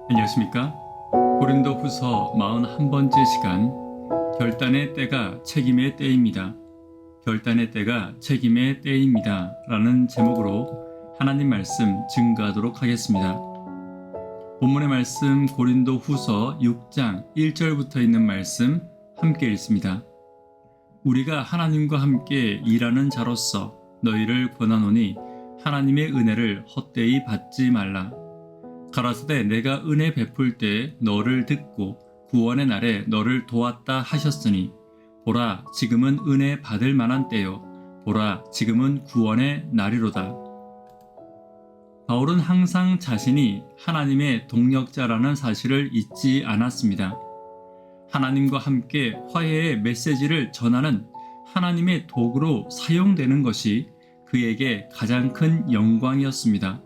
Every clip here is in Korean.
안녕하십니까? 고린도후서 41번째 시간, 결단의 때가 책임의 때입니다. 결단의 때가 책임의 때입니다 라는 제목으로 하나님 말씀 증거하도록 하겠습니다. 본문의 말씀 고린도후서 6장 1절부터 있는 말씀 함께 읽습니다. 우리가 하나님과 함께 일하는 자로서 너희를 권하노니 하나님의 은혜를 헛되이 받지 말라. 가라사대 내가 은혜 베풀 때 너를 듣고 구원의 날에 너를 도왔다 하셨으니 보라 지금은 은혜 받을 만한 때요 보라 지금은 구원의 날이로다. 바울은 항상 자신이 하나님의 동력자라는 사실을 잊지 않았습니다. 하나님과 함께 화해의 메시지를 전하는 하나님의 도구로 사용되는 것이 그에게 가장 큰 영광이었습니다.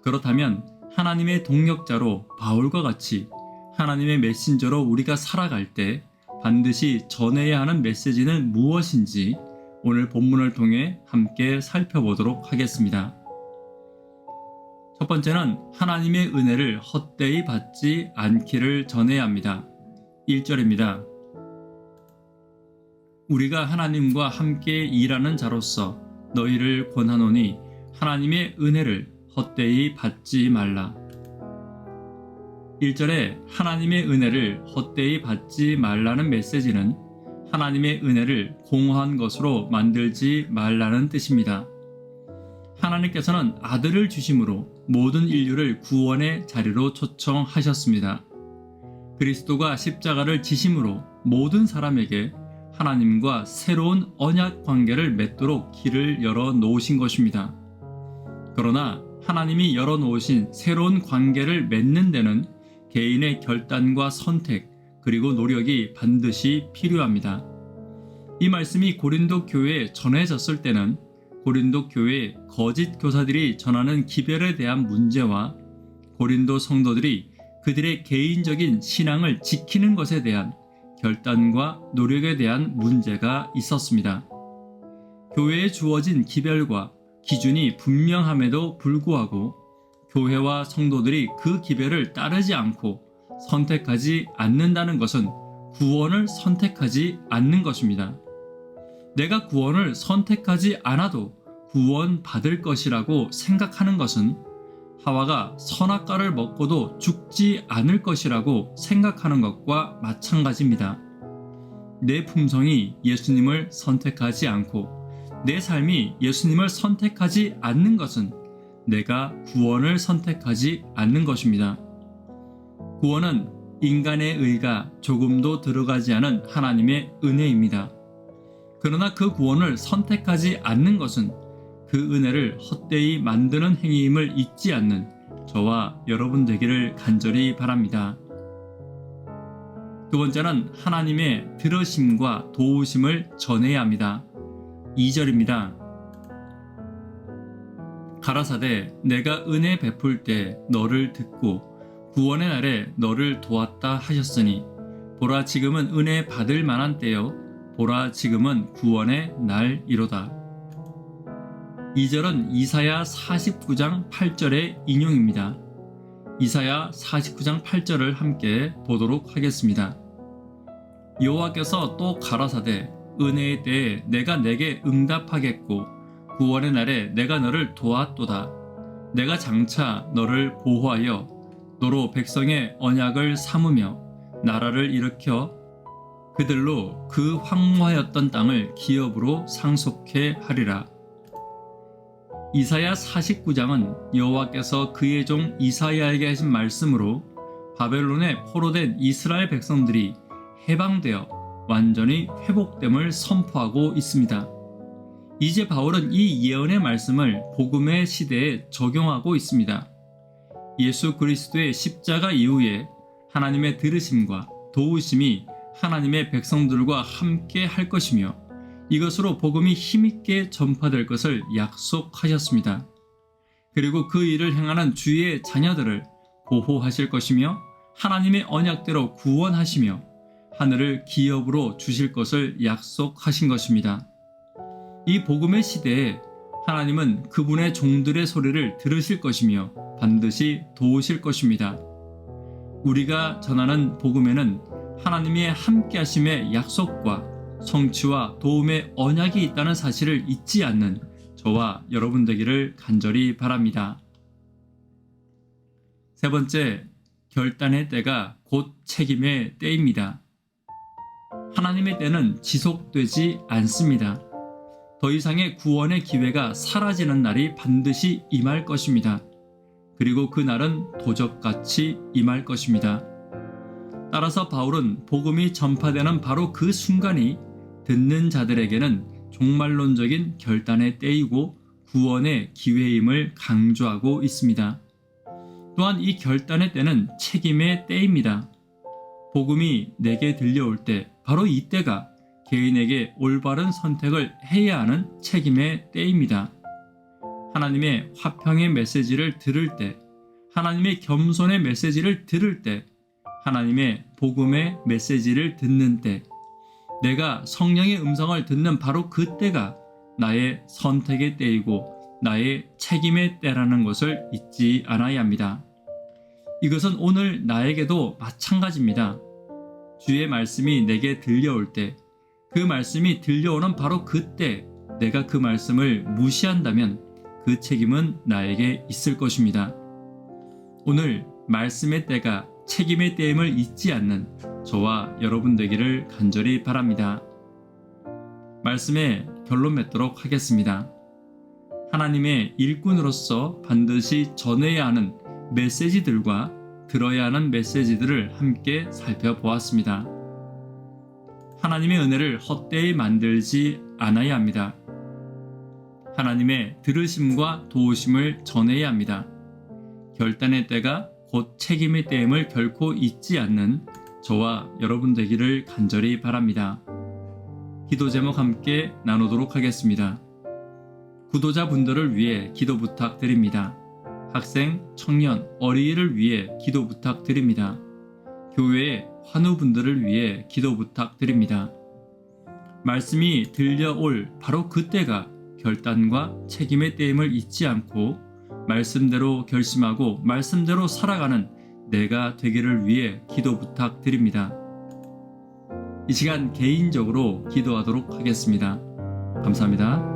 그렇다면 하나님의 동력자로 바울과 같이 하나님의 메신저로 우리가 살아갈 때 반드시 전해야 하는 메시지는 무엇인지 오늘 본문을 통해 함께 살펴보도록 하겠습니다. 첫 번째는 하나님의 은혜를 헛되이 받지 않기를 전해야 합니다. 1절입니다. 우리가 하나님과 함께 일하는 자로서 너희를 권하노니 하나님의 은혜를 헛되이 받지 말라. 1절에 하나님의 은혜를 헛되이 받지 말라는 메시지는 하나님의 은혜를 공허한 것으로 만들지 말라는 뜻입니다. 하나님께서는 아들을 주심으로 모든 인류를 구원의 자리로 초청하셨습니다. 그리스도가 십자가를 지심으로 모든 사람에게 하나님과 새로운 언약 관계를 맺도록 길을 열어 놓으신 것입니다. 그러나 하나님이 열어놓으신 새로운 관계를 맺는 데는 개인의 결단과 선택 그리고 노력이 반드시 필요합니다. 이 말씀이 고린도 교회에 전해졌을 때는 고린도 교회의 거짓 교사들이 전하는 기별에 대한 문제와 고린도 성도들이 그들의 개인적인 신앙을 지키는 것에 대한 결단과 노력에 대한 문제가 있었습니다. 교회에 주어진 기별과 기준이 분명함에도 불구하고 교회와 성도들이 그 기별을 따르지 않고 선택하지 않는다는 것은 구원을 선택하지 않는 것입니다. 내가 구원을 선택하지 않아도 구원받을 것이라고 생각하는 것은 하와가 선악과를 먹고도 죽지 않을 것이라고 생각하는 것과 마찬가지입니다. 내 품성이 예수님을 선택하지 않고 내 삶이 예수님을 선택하지 않는 것은 내가 구원을 선택하지 않는 것입니다. 구원은 인간의 의가 조금도 들어가지 않은 하나님의 은혜입니다. 그러나 그 구원을 선택하지 않는 것은 그 은혜를 헛되이 만드는 행위임을 잊지 않는 저와 여러분 되기를 간절히 바랍니다. 두 번째는 하나님의 들으심과 도우심을 전해야 합니다. 2절입니다. 가라사대 내가 은혜 베풀 때 너를 듣고 구원의 날에 너를 도왔다 하셨으니 보라 지금은 은혜 받을 만한 때요 보라 지금은 구원의 날이로다. 2절은 이사야 49장 8절의 인용입니다. 이사야 49장 8절을 함께 보도록 하겠습니다. 여호와께서 또 가라사대 은혜의 때에 내가 내게 응답하겠고 구원의 날에 내가 너를 도왔도다. 내가 장차 너를 보호하여 너로 백성의 언약을 삼으며 나라를 일으켜 그들로 그 황무하였던 땅을 기업으로 상속해 하리라. 이사야 49장은 여호와께서 그의 종 이사야에게 하신 말씀으로 바벨론에 포로된 이스라엘 백성들이 해방되어 완전히 회복됨을 선포하고 있습니다. 이제 바울은 이 예언의 말씀을 복음의 시대에 적용하고 있습니다. 예수 그리스도의 십자가 이후에 하나님의 들으심과 도우심이 하나님의 백성들과 함께 할 것이며 이것으로 복음이 힘있게 전파될 것을 약속하셨습니다. 그리고 그 일을 행하는 주의 자녀들을 보호하실 것이며 하나님의 언약대로 구원하시며 하늘을 기업으로 주실 것을 약속하신 것입니다. 이 복음의 시대에 하나님은 그분의 종들의 소리를 들으실 것이며 반드시 도우실 것입니다. 우리가 전하는 복음에는 하나님의 함께하심의 약속과 성취와 도움의 언약이 있다는 사실을 잊지 않는 저와 여러분 되기를 간절히 바랍니다. 세 번째, 결단의 때가 곧 책임의 때입니다. 하나님의 때는 지속되지 않습니다. 더 이상의 구원의 기회가 사라지는 날이 반드시 임할 것입니다. 그리고 그 날은 도적같이 임할 것입니다. 따라서 바울은 복음이 전파되는 바로 그 순간이 듣는 자들에게는 종말론적인 결단의 때이고 구원의 기회임을 강조하고 있습니다. 또한 이 결단의 때는 책임의 때입니다. 복음이 내게 들려올 때 바로 이때가 개인에게 올바른 선택을 해야 하는 책임의 때입니다. 하나님의 화평의 메시지를 들을 때, 하나님의 겸손의 메시지를 들을 때, 하나님의 복음의 메시지를 듣는 때, 내가 성령의 음성을 듣는 바로 그때가 나의 선택의 때이고 나의 책임의 때라는 것을 잊지 않아야 합니다. 이것은 오늘 나에게도 마찬가지입니다. 주의 말씀이 내게 들려올 때, 그 말씀이 들려오는 바로 그때 내가 그 말씀을 무시한다면 그 책임은 나에게 있을 것입니다. 오늘 말씀의 때가 책임의 때임을 잊지 않는 저와 여러분 되기를 간절히 바랍니다. 말씀에 결론 맺도록 하겠습니다. 하나님의 일꾼으로서 반드시 전해야 하는 메시지들과 들어야 하는 메시지들을 함께 살펴보았습니다. 하나님의 은혜를 헛되이 만들지 않아야 합니다. 하나님의 들으심과 도우심을 전해야 합니다. 결단의 때가 곧 책임의 때임을 결코 잊지 않는 저와 여러분 되기를 간절히 바랍니다. 기도 제목 함께 나누도록 하겠습니다. 구도자분들을 위해 기도 부탁드립니다. 학생, 청년, 어린이를 위해 기도 부탁드립니다. 교회의 환우분들을 위해 기도 부탁드립니다. 말씀이 들려올 바로 그때가 결단과 책임의 때임을 잊지 않고 말씀대로 결심하고 말씀대로 살아가는 내가 되기를 위해 기도 부탁드립니다. 이 시간 개인적으로 기도하도록 하겠습니다. 감사합니다.